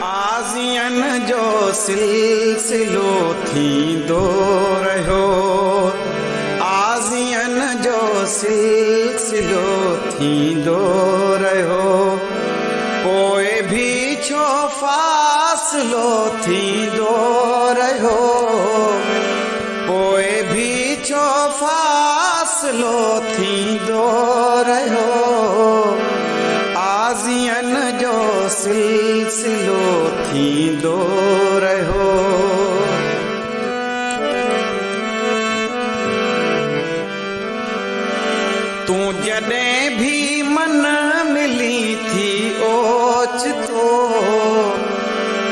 आज़ियन जो सिलसिलो थींदो रहियो, आज़ियन जो सिलसिलो थींदो रहियो, पोइ भी छो फ़ासिलो थींदो रहियो, पोइ भी छो फ़ासिलो थींदो रहियो, आज़ियन जो सिलसिलो थींदो रहियो। तूं जॾहिं भी मन मिली थी ओचितो,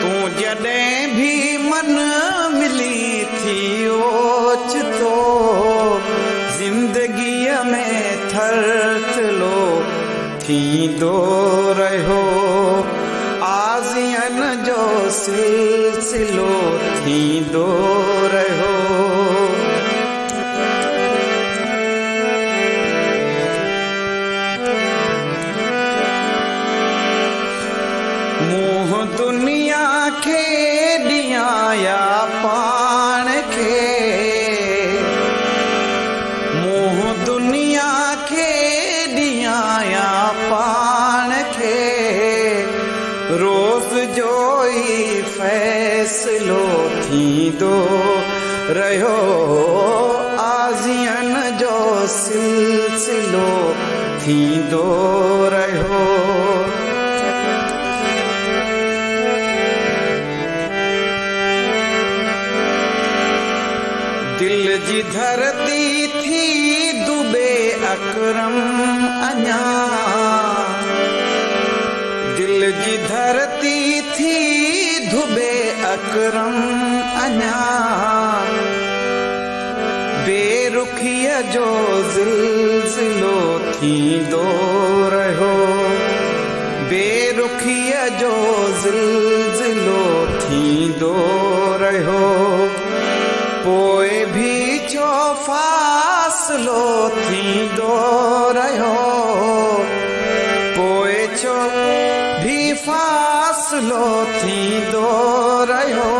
तूं जॾहिं भी मन मिली थी ओचितो, ज़िंदगीअ में थरथलो थींदो रहियो, आज़ियन जो सिलसिलो थींदो रहियो। मुंहुं दुनिया खे ॾियाया पाण खे, मुंहुं दुनिया खे ॾियाया पाण खे, रोज़ जो ई फ़ैसिलो थींदो रहियो, आज़ियन जो सिलसिलो थींदो रहियो। दिल जी धरती थी डूबे अकरम अञा, दिल जी धरती थी डूबे अकरम अञा, बेरुखीअ जो ज़िलज़िलो थींदो रहियो, बेरुखीअ जो ज़िलज़िलो थींदो रहियो, पोइ भी छो फ़ासिलो थींदो रहियो, पोइ छो भी फ़ासिलो थींदो रहियो,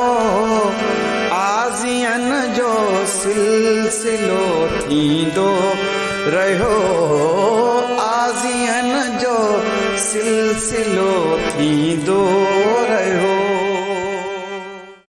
आज़ियन जो सिलसिलो थींदो रहियो, आज़ियन जो सिलसिलो थींदो